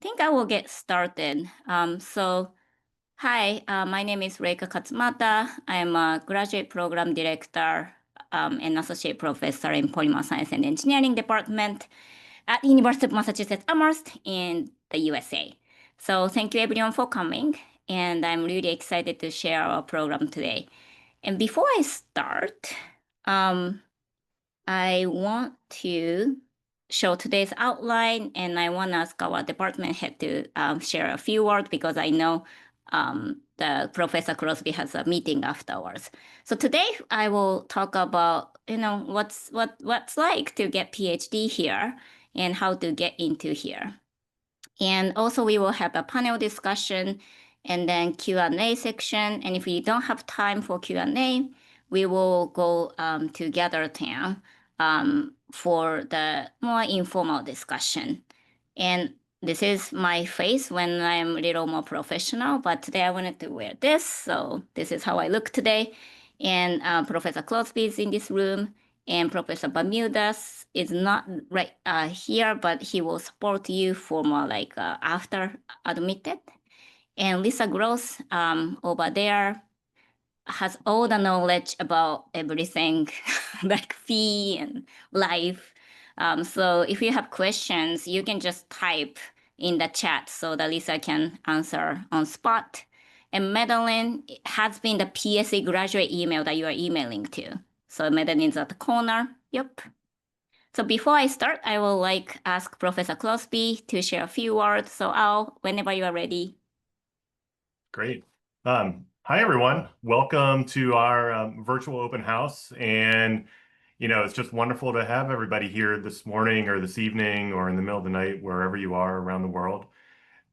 think I will get started. Hi, my name is Reika Katsumata. I'm a graduate program director and associate professor in Polymer Science and Engineering Department at the University of Massachusetts Amherst in the USA. So thank you everyone for coming, and I'm really excited to share our program today. And before I start, I want to show today's outline, and I want to ask our department head to share a few words because I know the Professor Crosby has a meeting afterwards. So today I will talk about what's like to get PhD here and how to get into here. And also we will have a panel discussion and then Q&A section. And if we don't have time for Q&A, we will go to gather town for the more informal discussion. And this is my face when I'm a little more professional, but today I wanted to wear this. So this is how I look today. And Professor Crosby is in this room, and Professor Bermudas is not right here, but he will support you for more like after admitted. And Lisa Gross over there has all the knowledge about everything like fee and life. So if you have questions, you can just type in the chat so that Lisa can answer on spot. And Madeline has been the PhD graduate email that you are emailing to. So Madeline's at the corner. Yep. So before I start, I will ask Professor Crosby to share a few words. So Al, whenever you are ready. Great. Hi, everyone. Welcome to our virtual open house. And, it's just wonderful to have everybody here this morning or this evening or in the middle of the night, wherever you are around the world.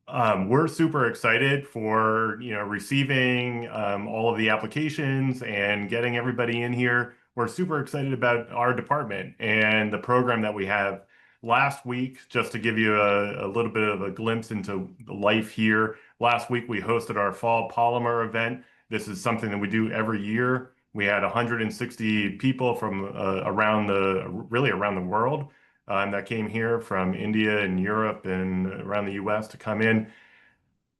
We're super excited for, receiving all of the applications and getting everybody in here. We're super excited about our department and the program that we have. Last week, just to give you a little bit of a glimpse into life here, last week we hosted our fall polymer event. This is something that we do every year. We had 160 people from around the world that came here from India and Europe and around the US to come in.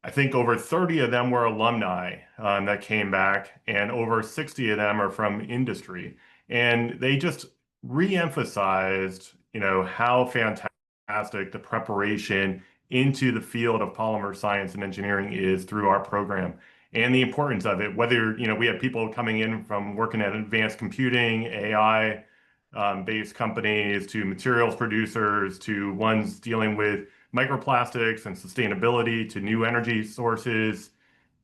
I think over 30 of them were alumni that came back, and over 60 of them are from industry. And they just re-emphasized, how fantastic the preparation into the field of polymer science and engineering is through our program and the importance of it. Whether, we have people coming in from working at advanced computing, AI, based companies to materials producers to ones dealing with microplastics and sustainability to new energy sources.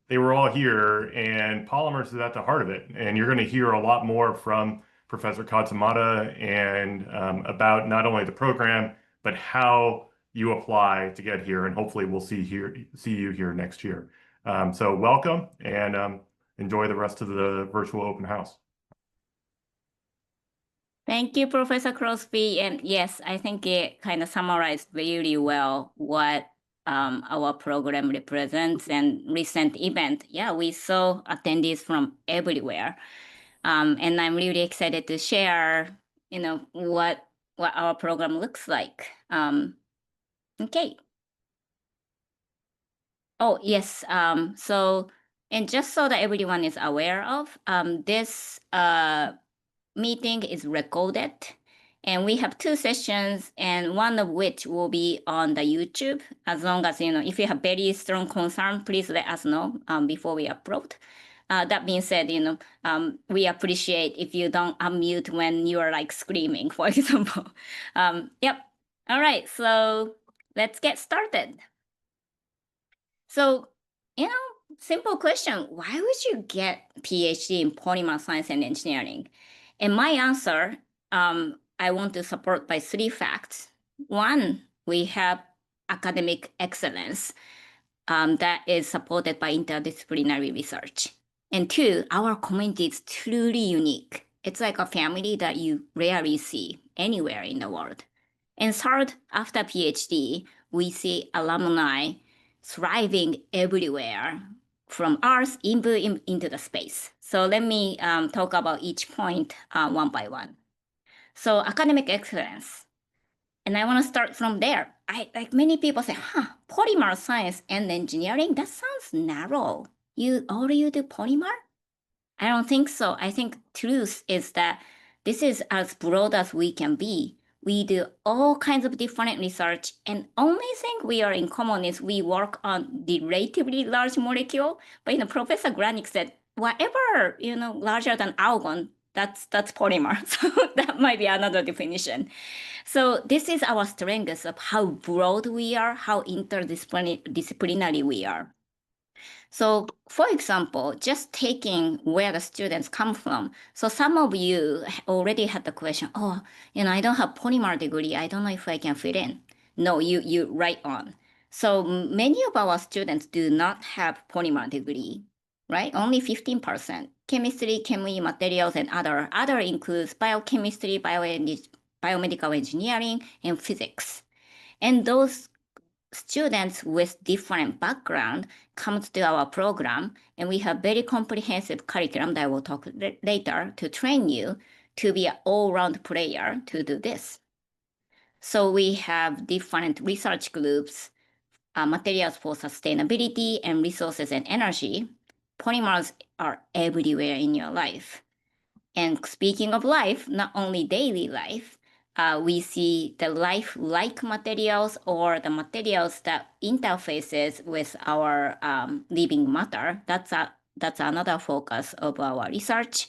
They were all here, and polymers is at the heart of it. And you're going to hear a lot more from Professor Katsumata and about not only the program, but how you apply to get here. And hopefully we'll see you here next year. So welcome and enjoy the rest of the virtual open house. Thank you, Professor Crosby. And yes, I think it kind of summarized really well what our program represents and recent event. Yeah, we saw attendees from everywhere. And I'm really excited to share, what our program looks like. Okay. Oh, yes. And just so that everyone is aware of, this meeting is recorded, and we have two sessions, and one of which will be on the YouTube. As long as, if you have very strong concern, please let us know before we upload. That being said, we appreciate if you don't unmute when you are screaming, for example. Yep. All right, so let's get started. So, simple question, why would you get PhD in Polymer Science and Engineering? And my answer, I want to support by three facts. One, we have academic excellence that is supported by interdisciplinary research. And two, our community is truly unique. It's like a family that you rarely see anywhere in the world. And third, after PhD, we see alumni thriving everywhere from Earth into the space. So let me talk about each point one by one. So academic excellence. And I want to start from there. like many people say, polymer science and engineering, that sounds narrow. You do polymer? I don't think so. I think truth is that this is as broad as we can be. We do all kinds of different research, and only thing we are in common is we work on the relatively large molecule. But Professor Granick said, whatever larger than argon, that's polymer. So that might be another definition. So this is our strength of how broad we are, how interdisciplinary we are. So for example, just taking where the students come from. So some of you already had the question, I don't have polymer degree. I don't know if I can fit in. No, you right on. So many of our students do not have polymer degree, right? Only 15%. Chemistry, chemistry, materials, and other includes biochemistry, biomedical engineering, and physics. And those students with different background comes to our program, and we have very comprehensive curriculum that I will talk later to train you to be an all-round player to do this. So we have different research groups, materials for sustainability and resources and energy. Polymers are everywhere in your life. And speaking of life, not only daily life, we see the life-like materials or the materials that interfaces with our living matter. That's another focus of our research.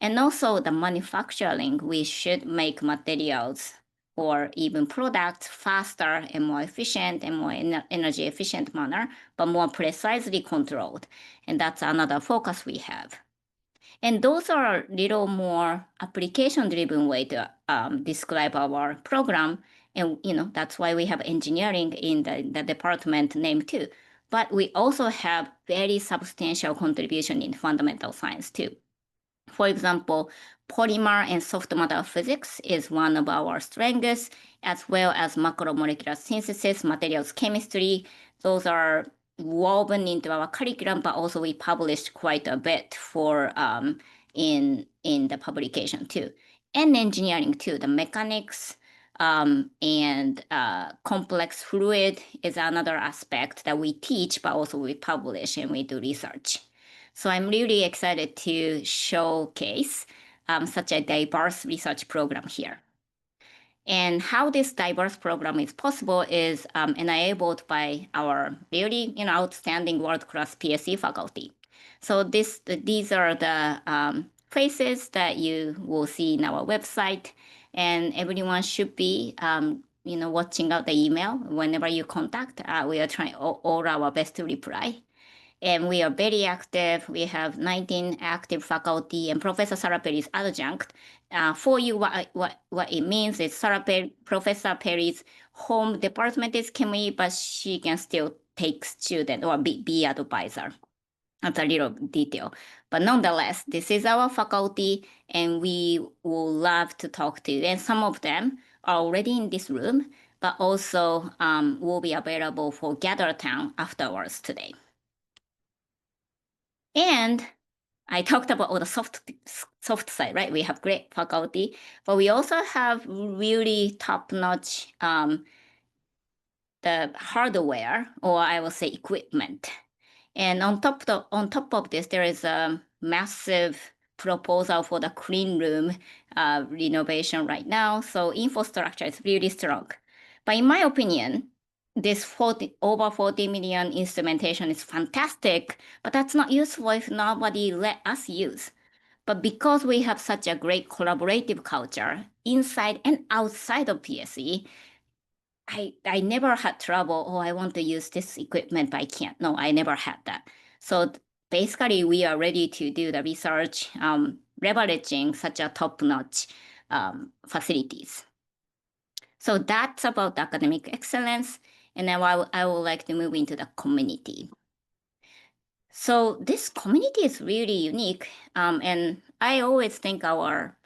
And also the manufacturing, we should make materials or even products faster and more efficient and more energy efficient manner, but more precisely controlled. And that's another focus we have. And those are a little more application-driven way to describe our program. And, that's why we have engineering in the department name too. But we also have very substantial contribution in fundamental science too. For example, polymer and soft matter physics is one of our strengths, as well as macromolecular synthesis, materials chemistry. Those are woven into our curriculum, but also we published quite a bit for in the publication too. And engineering too, the mechanics and complex fluid is another aspect that we teach, but also we publish and we do research. So I'm really excited to showcase such a diverse research program here. And how this diverse program is possible is enabled by our really outstanding world-class PhD faculty. So these are the faces that you will see in our website, and everyone should be watching out the email whenever you contact. We are trying all our best to reply. And we are very active. We have 19 active faculty, and Professor Sarah Perry is adjunct. For you, what it means is Professor Perry's home department is chemistry, but she can still take student or be advisor. That's a little detail. But nonetheless, this is our faculty, and we will love to talk to you. And some of them are already in this room, but also will be available for Gather Town afterwards today. And I talked about all the soft side, right? We have great faculty, but we also have really top-notch the hardware, or I will say equipment. And on top of this, there is a massive proposal for the clean room renovation right now. So infrastructure is really strong. But in my opinion, this over 40 million instrumentation is fantastic, but that's not useful if nobody let us use. But because we have such a great collaborative culture inside and outside of PSE, I never had trouble, I want to use this equipment, but I can't. No, I never had that. So basically, we are ready to do the research, leveraging such a top-notch facilities. So that's about academic excellence. And now I would like to move into the community. So this community is really unique. And I always think our,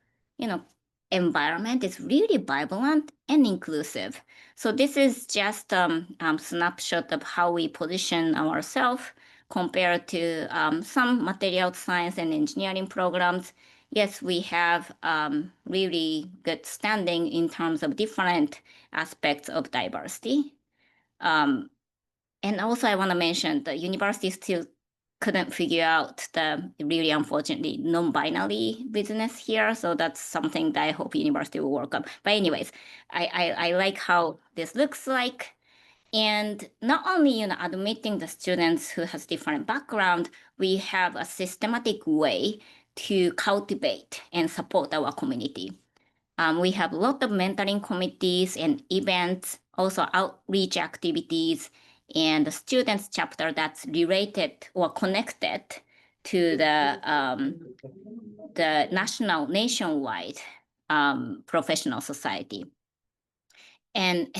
environment is really vibrant and inclusive. So this is just a snapshot of how we position ourselves compared to some material science and engineering programs. yes, we have really good standing in terms of different aspects of diversity. And also I want to mention the university still couldn't figure out the really unfortunately non-binary business here. So that's something that I hope university will work on. But anyways, I like how this looks like. And not only, admitting the students who has different background, we have a systematic way to cultivate and support our community. We have a lot of mentoring committees and events, also outreach activities, and the students chapter that's related or connected to the nationwide professional society. And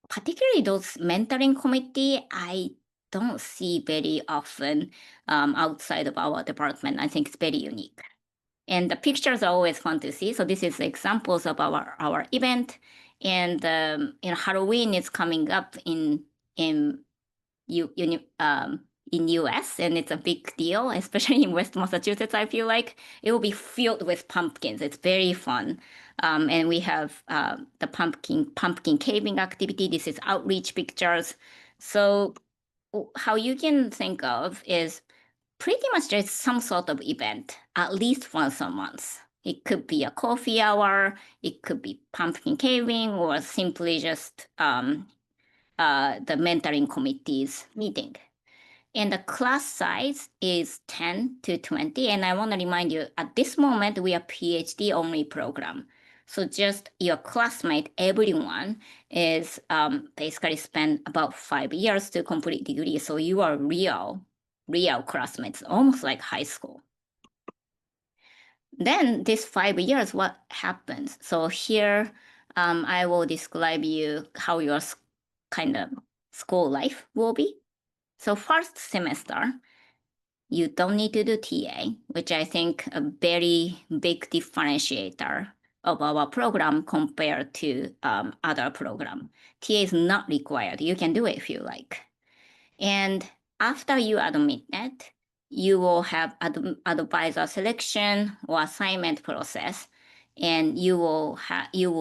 particularly those mentoring committee, I don't see very often outside of our department. I think it's very unique. And the pictures are always fun to see. So this is examples of our event. And Halloween is coming up in US, and it's a big deal, especially in West Massachusetts. I feel like it will be filled with pumpkins. It's very fun. And we have the pumpkin caving activity. This is outreach pictures. So how you can think of is pretty much there's some sort of event at least once a month. It could be a coffee hour, it could be pumpkin caving, or simply just the mentoring committee's meeting. And the class size is 10 to 20. And I want to remind you, at this moment, we are PhD only program. So just your classmate, everyone is basically spend about 5 years to complete degree. So you are real classmates, almost like high school. Then this 5 years, what happens? So here, I will describe you how your kind of school life will be. So first semester, you don't need to do TA, which I think a very big differentiator of our program compared to other program. TA is not required. You can do it if you like. And after you admit it, you will have advisor selection or assignment process, and you will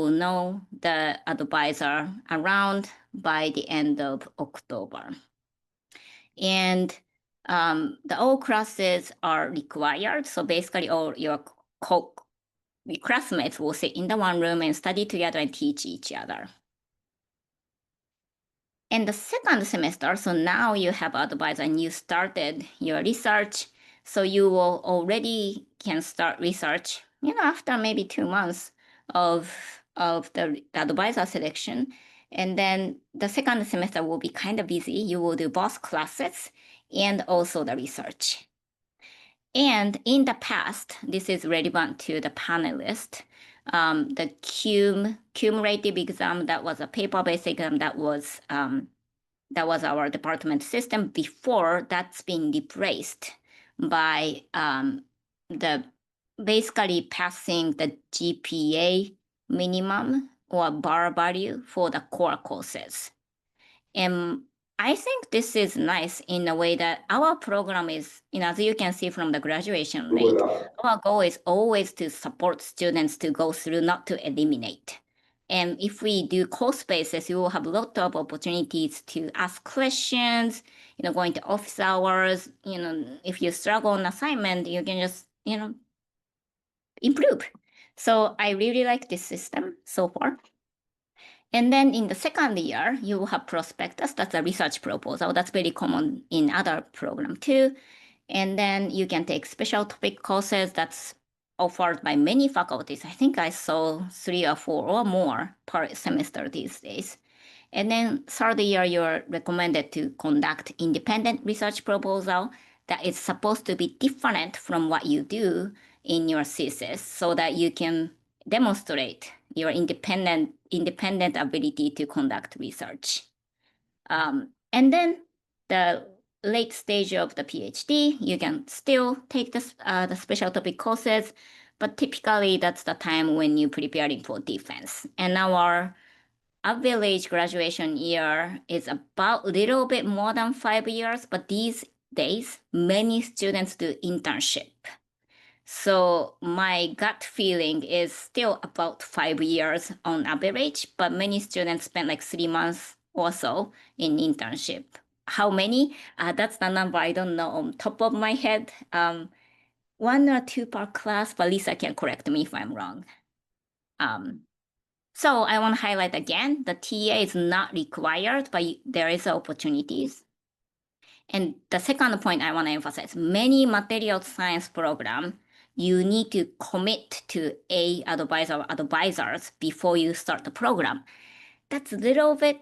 know the advisor around by the end of October. And the all classes are required. So basically all your classmates will sit in the one room and study together and teach each other. And the second semester, so now you have advisor and you started your research. So you will already can start research, after maybe 2 months of the advisor selection. And then the second semester will be kind of busy. You will do both classes and also the research. And in the past, this is relevant to the panelist, the cumulative exam, that was a paper-based exam, that was our department system. Before, that's been replaced by the basically passing the GPA minimum or bar value for the core courses. And I think this is nice in a way that our program is, as you can see from the graduation rate, our goal is always to support students to go through, not to eliminate. And if we do course basis, you will have a lot of opportunities to ask questions, going to office hours. If you struggle on assignment, you can just, improve. So I really like this system so far. And then in the second year, you will have prospectus. That's a research proposal. That's very common in other program too. And then you can take special topic courses that's offered by many faculties. I think I saw 3 or 4 or more per semester these days. And then third year, you're recommended to conduct independent research proposal that is supposed to be different from what you do in your thesis, so that you can demonstrate your independent ability to conduct research. And then the late stage of the PhD, you can still take the special topic courses, but typically that's the time when you're preparing for defense. And our average graduation year is about a little bit more than 5 years, but these days, many students do internship. So my gut feeling is still about 5 years on average, but many students spend like 3 months or so in internship. How many? That's the number I don't know on top of my head. 1 or 2 per class, but Lisa can correct me if I'm wrong. So I want to highlight again, the TA is not required, but there is opportunities. And the second point I want to emphasize, many material science program, you need to commit to a advisor or advisors before you start the program. That's a little bit,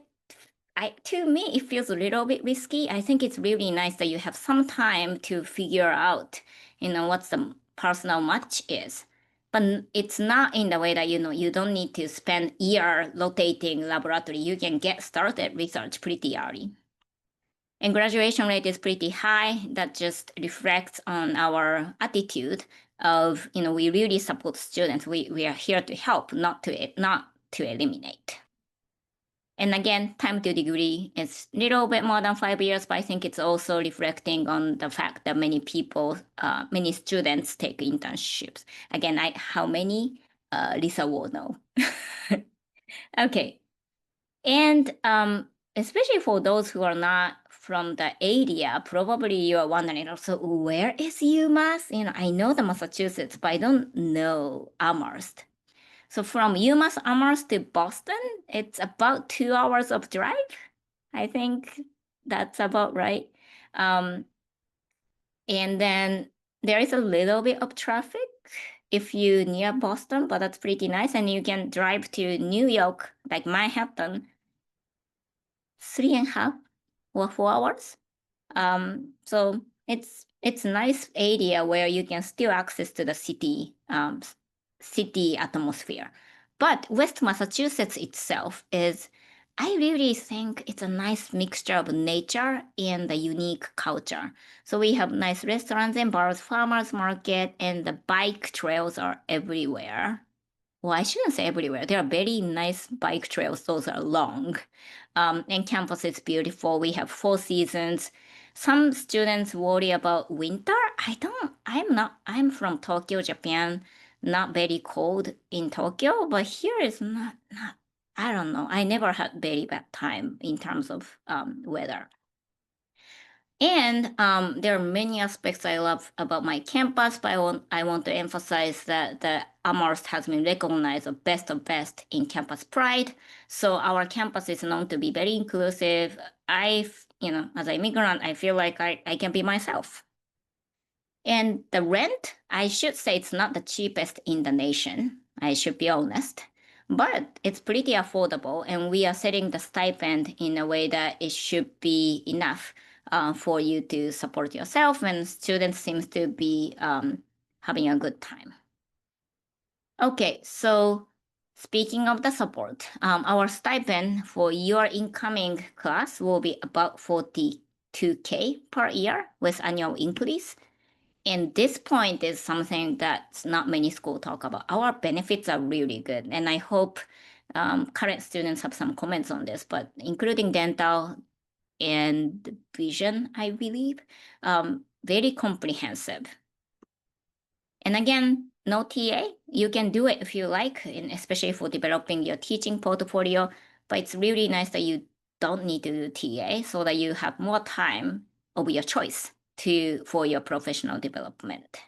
to me, it feels a little bit risky. I think it's really nice that you have some time to figure out, what's the personal match is. But it's not in the way that, you don't need to spend year rotating laboratory. You can get started research pretty early. And graduation rate is pretty high. That just reflects on our attitude of, we really support students. We are here to help, not to eliminate. And again, time to degree is a little bit more than 5 years, but I think it's also reflecting on the fact that many students take internships. Again, how many? Lisa will know. Okay. And especially for those who are not from the area, probably you are wondering also, where is UMass? I know the Massachusetts, but I don't know Amherst. So from UMass Amherst to Boston, it's about 2 hours of drive. I think that's about right. And then there is a little bit of traffic if you near Boston, but that's pretty nice. And you can drive to New York, like Manhattan, 3.5 or 4 hours. So it's a nice area where you can still access to the city atmosphere. But West Massachusetts itself I really think it's a nice mixture of nature and the unique culture. So we have nice restaurants and bars, farmers market, and the bike trails are everywhere. Well, I shouldn't say everywhere. There are very nice bike trails. Those are long. And campus is beautiful. We have 4 seasons. Some students worry about winter. I'm from Tokyo, Japan. Not very cold in Tokyo, but here is not, I don't know. I never had very bad time in terms of weather. And there are many aspects I love about my campus, but I want to emphasize that the Amherst has been recognized as best of best in campus pride. So our campus is known to be very inclusive. As an immigrant, I feel like I can be myself. And the rent, I should say it's not the cheapest in the nation. I should be honest. But it's pretty affordable, and we are setting the stipend in a way that it should be enough for you to support yourself, and students seems to be having a good time. Okay, so speaking of the support, our stipend for your incoming class will be about 42K per year with annual increase. And this point is something that not many schools talk about. Our benefits are really good, and I hope current students have some comments on this, but including dental and vision, I believe, very comprehensive. And again, no TA. You can do it if you like, and especially for developing your teaching portfolio, but it's really nice that you don't need to do TA so that you have more time of your choice for your professional development.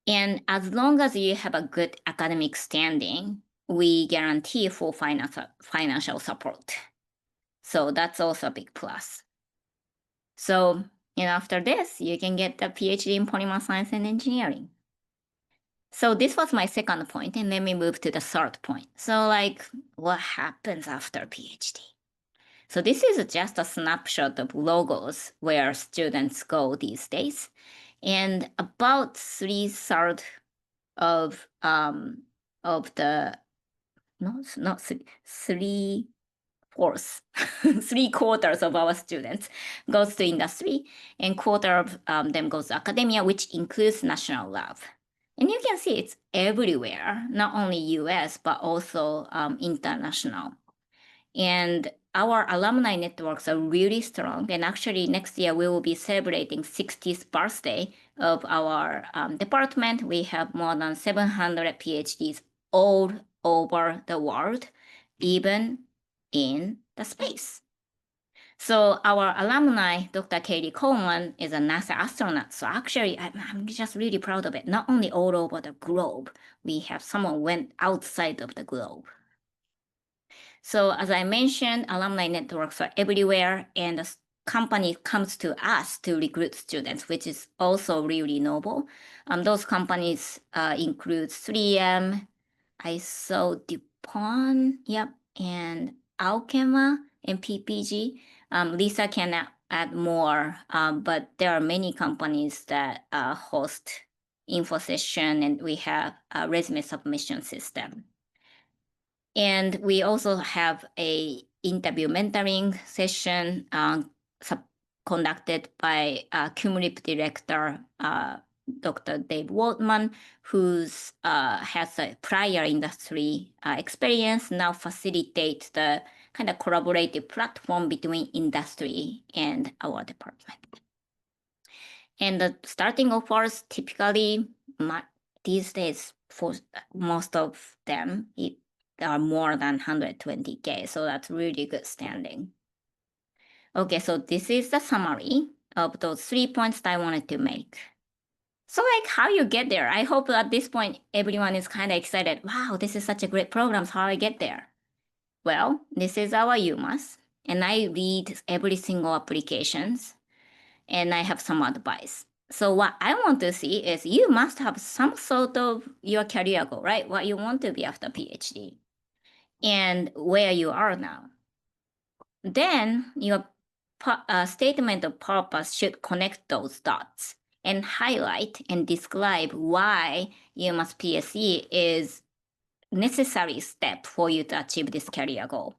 And as long as you have a good academic standing, we guarantee full financial support. So that's also a big plus. So, after this, you can get the PhD in Polymer Science and Engineering. So this was my second point, and let me move to the third point. So what happens after PhD? So this is just a snapshot of logos where students go these days. And about 3/3 of the, no, not 3/4, 3/4 of our students goes to industry, and quarter of them goes to academia, which includes national lab. And you can see it's everywhere, not only US, but also international. And our alumni networks are really strong. And actually, next year we will be celebrating 60th birthday of our department. We have more than 700 PhDs all over the world, even in the space. So our alumni, Dr. Katie Coleman, is a NASA astronaut. So actually, I'm just really proud of it. Not only all over the globe, we have someone went outside of the globe. So as I mentioned, alumni networks are everywhere, and the company comes to us to recruit students, which is also really noble. Those companies include 3M, I saw DuPont, yep, and Alchema and PPG. Lisa can add more, but there are many companies that host info session, and we have a resume submission system. And we also have a interview mentoring session conducted by cumulative director Dr. Dave Waldman, who has a prior industry experience, now facilitates the kind of collaborative platform between industry and our department. And the starting offers typically, these days, for most of them, there are more than 120K, so that's really good standing. Okay, so this is the summary of those 3 points that I wanted to make. So like how you get there, I hope at this point everyone is kind of excited. Wow, this is such a great program, how I get there. Well, this is our UMass, and I read every single applications, and I have some advice. So what I want to see is you must have some sort of your career goal, right? What you want to be after PhD and where you are now. Then your statement of purpose should connect those dots and highlight and describe why UMass PhD is necessary step for you to achieve this career goal.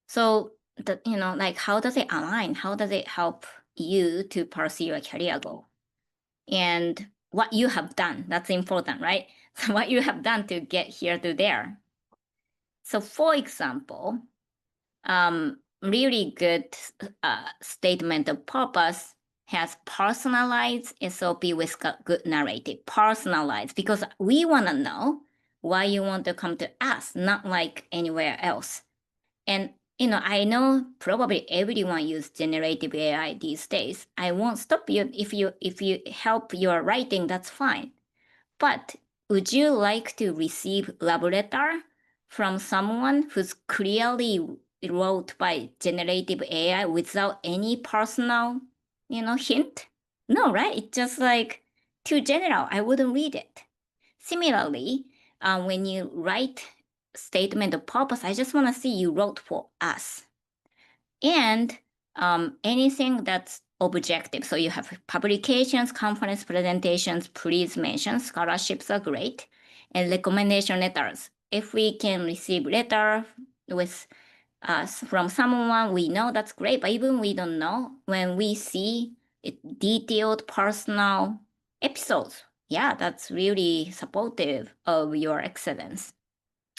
So, like how does it align? How does it help you to pursue your career goal? And what you have done, that's important, right? So what you have done to get here to there. So for example, really good statement of purpose has personalized SOP with good narrative. Personalized, because we want to know why you want to come to us, not like anywhere else. And I know probably everyone uses generative AI these days. I won't stop you if you help your writing, that's fine. But would you like to receive love letter from someone who's clearly wrote by generative AI without any personal, hint? No, right? It's just like too general. I wouldn't read it. Similarly, when you write statement of purpose, I just want to see you wrote for us. And anything that's objective. So you have publications, conference presentations, please mention. Scholarships are great. And recommendation letters. If we can receive letter with from someone we know, that's great. But even we don't know, when we see detailed personal episodes, yeah, that's really supportive of your excellence.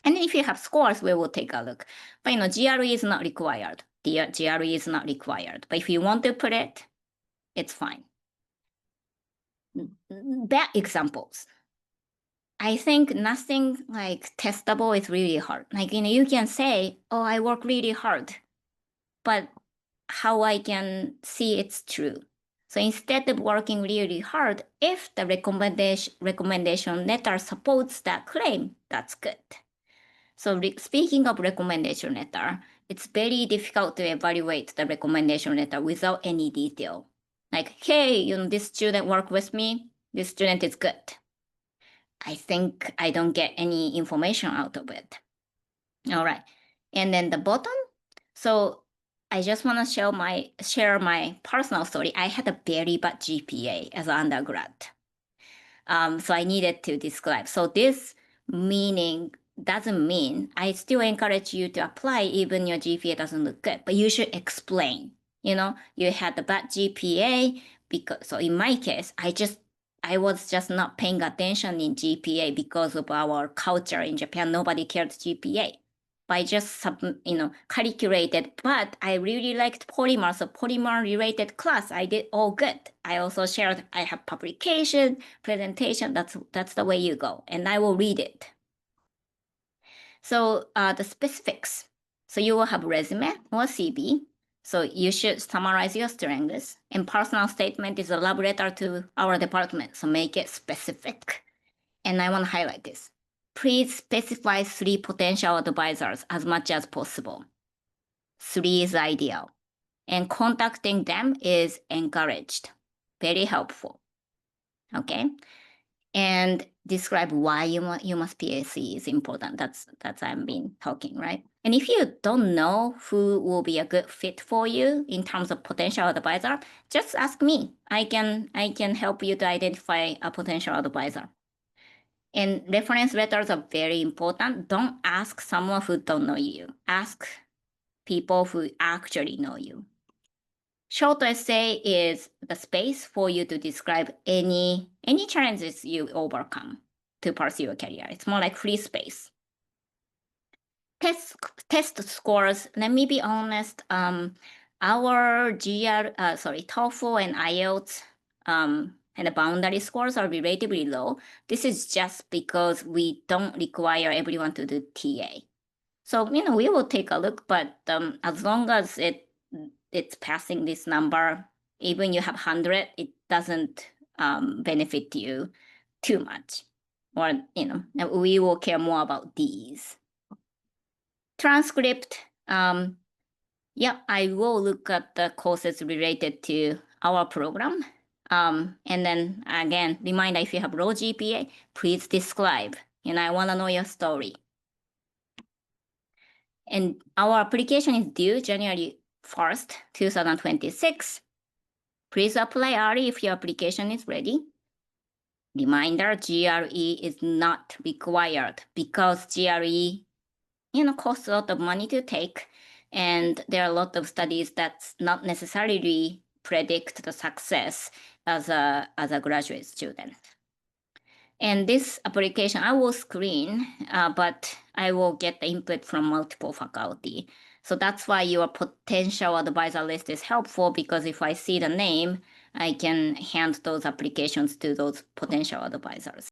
And if you have scores, we will take a look. But GRE is not required. The GRE is not required. But if you want to put it, it's fine. Bad examples. I think nothing like testable is really hard. Like, you can say, oh, I work really hard, but how I can see it's true. So instead of working really hard, if the recommendation letter supports that claim, that's good. So speaking of recommendation letter, it's very difficult to evaluate the recommendation letter without any detail. Like, hey, this student worked with me. This student is good. I think I don't get any information out of it. All right. And then the bottom. So I just want to share my personal story. I had a very bad GPA as an undergrad. So I needed to describe. So this meaning doesn't mean I still encourage you to apply even your GPA doesn't look good, but you should explain. You had a bad GPA because, so in my case, I was just not paying attention in GPA because of our culture in Japan. Nobody cared GPA. by just calculated, but I really liked polymer, so polymer related class, I did all good. I also shared, I have publication, presentation, that's the way you go, and I will read it. So the specifics. So you will have resume or CV. So you should summarize your strengths, and personal statement is a love letter to our department, so make it specific. And I want to highlight this. Please specify 3 potential advisors as much as possible. 3 is ideal. And contacting them is encouraged. Very helpful. Okay. And describe why UMass PhD is important. That's I've been talking, right? And if you don't know who will be a good fit for you in terms of potential advisor, just ask me. I can help you to identify a potential advisor. And reference letters are very important. Don't ask someone who don't know you. Ask people who actually know you. Short essay is the space for you to describe any challenges you overcome to pursue your career. It's more like free space. Test scores, let me be honest, our TOEFL and IELTS and the boundary scores are relatively low. This is just because we don't require everyone to do TA. So, we will take a look, but as long as it's passing this number, even you have 100, it doesn't benefit you too much. Or, we will care more about these. Transcript, I will look at the courses related to our program. And then again, reminder, if you have low GPA, please describe. I want to know your story. And our application is due January 1st, 2026. Please apply early if your application is ready. Reminder, GRE is not required because GRE, costs a lot of money to take. And there are a lot of studies that not necessarily predict the success as a graduate student. And this application, I will screen, but I will get the input from multiple faculty. So that's why your potential advisor list is helpful, because if I see the name, I can hand those applications to those potential advisors.